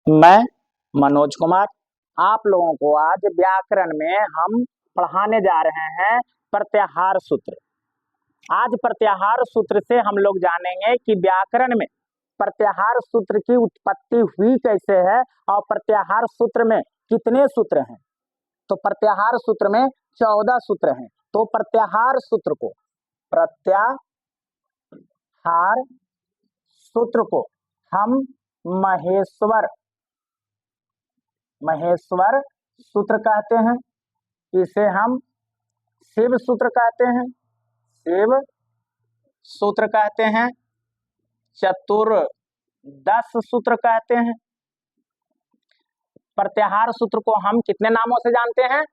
मैं मनोज कुमार आप लोगों को आज व्याकरण में हम पढ़ाने जा रहे हैं प्रत्याहार सूत्र। आज प्रत्याहार सूत्र से हम लोग जानेंगे कि व्याकरण में प्रत्याहार सूत्र की उत्पत्ति हुई कैसे है और प्रत्याहार सूत्र में कितने सूत्र हैं। तो प्रत्याहार सूत्र में 14 सूत्र हैं। तो प्रत्याहार सूत्र को हम महेश्वर सूत्र कहते हैं। इसे हम शिव सूत्र कहते हैं। शिव सूत्र कहते हैं। चतुर्दश सूत्र कहते हैं। प्रत्याहार सूत्र को हम कितने नामों से जानते हैं?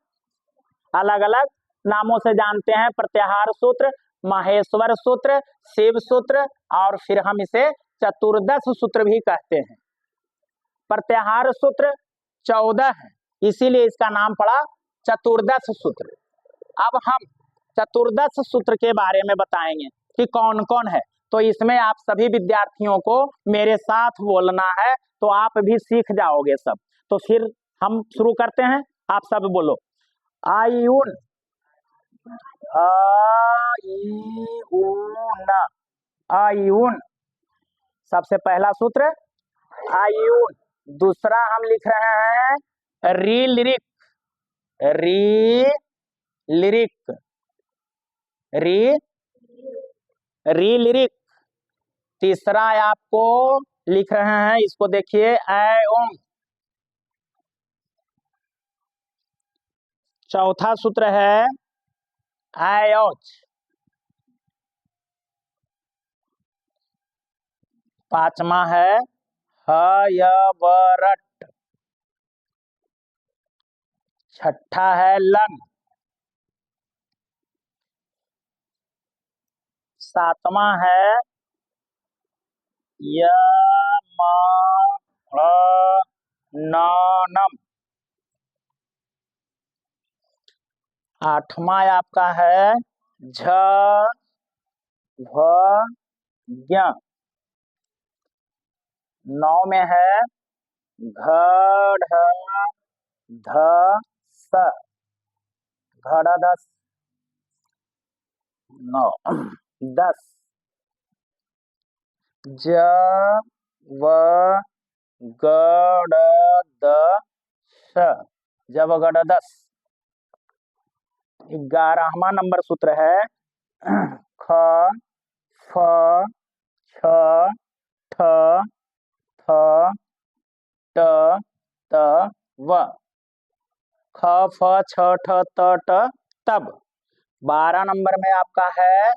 अलग अलग नामों से जानते हैं। प्रत्याहार सूत्र, महेश्वर सूत्र, शिव सूत्र और फिर हम इसे चतुर्दश सूत्र भी कहते हैं। प्रत्याहार सूत्र 14 है, इसीलिए इसका नाम पड़ा चतुर्दश सूत्र। अब हम चतुर्दश सूत्र के बारे में बताएंगे कि कौन कौन है। तो इसमें आप सभी विद्यार्थियों को मेरे साथ बोलना है, तो आप भी सीख जाओगे सब। तो फिर हम शुरू करते हैं। आप सब बोलो आयुन, आयुन सबसे पहला सूत्र आयुन। दूसरा हम लिख रहे हैं रीलिरिक, रीलिरिक। तीसरा आपको लिख रहे हैं, इसको देखिए एओंग। चौथा सूत्र है आयोच। पांचवा है हयवरट। छठा है लन। सातवां है यमनम। आठवां आपका है झ। नौ में है घड़धस। नौ। 10 जवगड़दस। 11वां नंबर सूत्र है ख फ छ ठ थ ट त व। ख फ छ ठ त ट तब। 12 नंबर में आपका है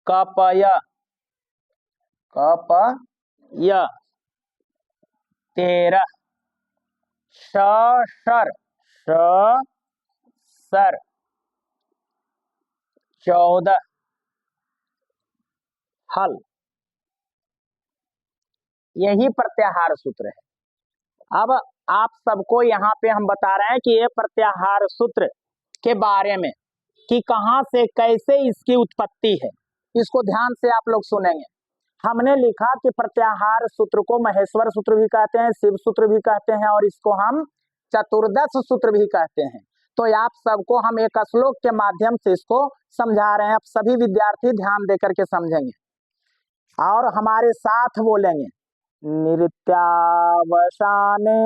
कपय। 13 सर। 14 हल। यही प्रत्याहार सूत्र है। अब आप सबको यहाँ पे हम बता रहे हैं कि ये प्रत्याहार सूत्र के बारे में कि कहाँ से कैसे इसकी उत्पत्ति है, इसको ध्यान से आप लोग सुनेंगे। हमने लिखा कि प्रत्याहार सूत्र को महेश्वर सूत्र भी कहते हैं, शिव सूत्र भी कहते हैं और इसको हम चतुर्दश सूत्र भी कहते हैं। तो आप सबको हम एक श्लोक के माध्यम से इसको समझा रहे हैं। आप सभी विद्यार्थी ध्यान देकर के समझेंगे और हमारे साथ बोलेंगे। नृत्यावसाने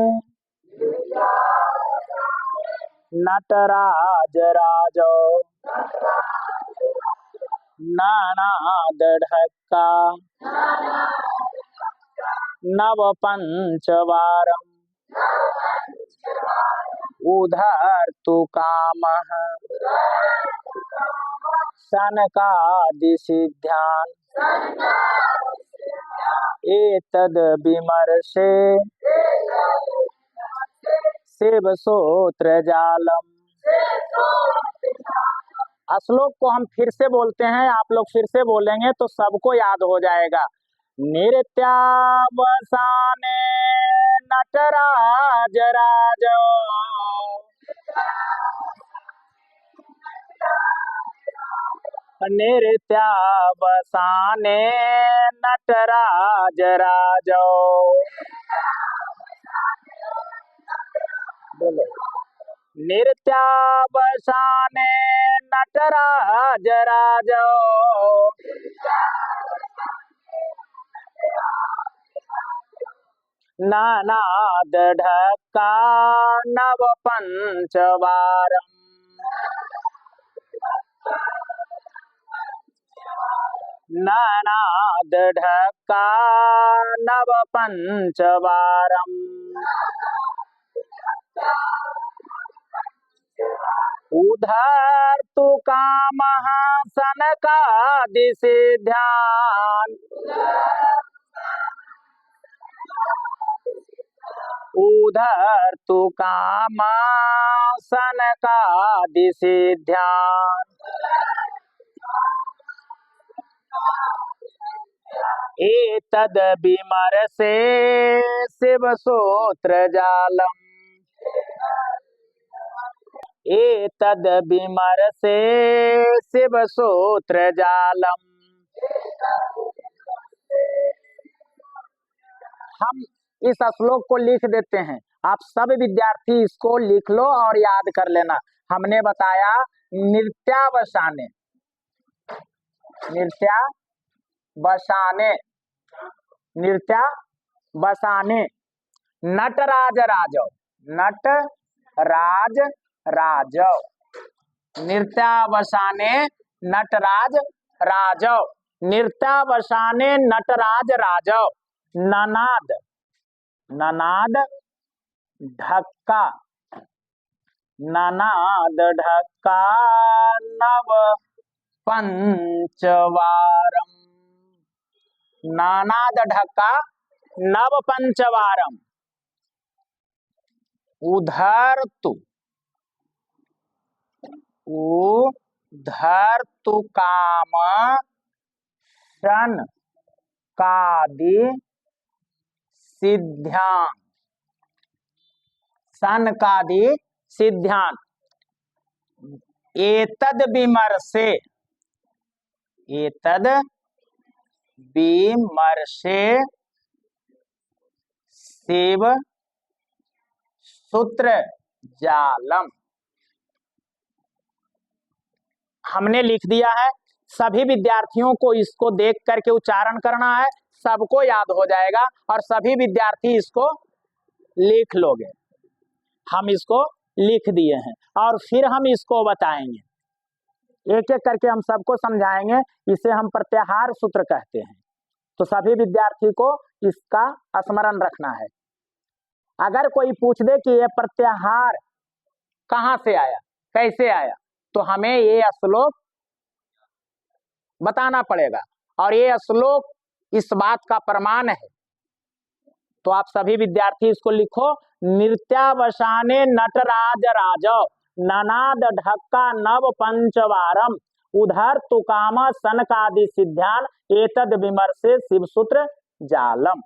नटराज राजो नानाद ढक्का नव पंचवारम उधर्तु कामः सनकादि सिद्ध्यान् एतद् विमर्शे शिवसूत्र जालम। श्लोक को हम फिर से बोलते हैं, आप लोग फिर से बोलेंगे तो सबको याद हो जाएगा। नृत्यावसाने नटराज राजो नृत्यावसाने नटराज राजो नृत्यावसाने नटराज राजो नानाद ढक्का नव पंचवारम। नानाद ढक्का नव पंचवारम। उधर तु कामः सनकादिसे ध्यान। उधर तु कामः सनकादिसे ध्यान। एतद विमर्शे शिव सूत्र जालम। एतद विमर्शे शिव सूत्र जालम। हम इस श्लोक को लिख देते हैं, आप सब विद्यार्थी इसको लिख लो और याद कर लेना। हमने बताया नृत्यावसाने, नृत्यावसाने, नृत्यावसाने नटराज राजव, नटराज राजव, नृत्यावसाने नटराज राजव, नृत्यावसाने नटराज राजव। ननाद, ननाद ढक्का, ननाद ढक्का नव पंचवारम। नानाद ढक्का नव पंचवारम। उधर तु, उधर तु काम शन कादि सिद्ध्यान, सन कादि सिद्ध्यान। एतद विमर्शे, एतद विमर्शे शिव सूत्र जालम। हमने लिख दिया है, सभी विद्यार्थियों को इसको देख करके उच्चारण करना है, सबको याद हो जाएगा और सभी विद्यार्थी इसको लिख लोगे। हम इसको लिख दिए हैं और फिर हम इसको बताएंगे, एक एक करके हम सबको समझाएंगे। इसे हम प्रत्याहार सूत्र कहते हैं, तो सभी विद्यार्थी को इसका स्मरण रखना है। अगर कोई पूछ दे कि ये प्रत्याहार कहाँ से आया, कैसे आया, तो हमें ये श्लोक बताना पड़ेगा और ये श्लोक इस बात का प्रमाण है। तो आप सभी विद्यार्थी इसको लिखो, नृत्यावसाने नटराज राजव, ननाद ढक्का नव पंचवारम, उधर तु काम सनकादि सिद्ध्यान, एतद विमर्शे शिव सूत्र जालम।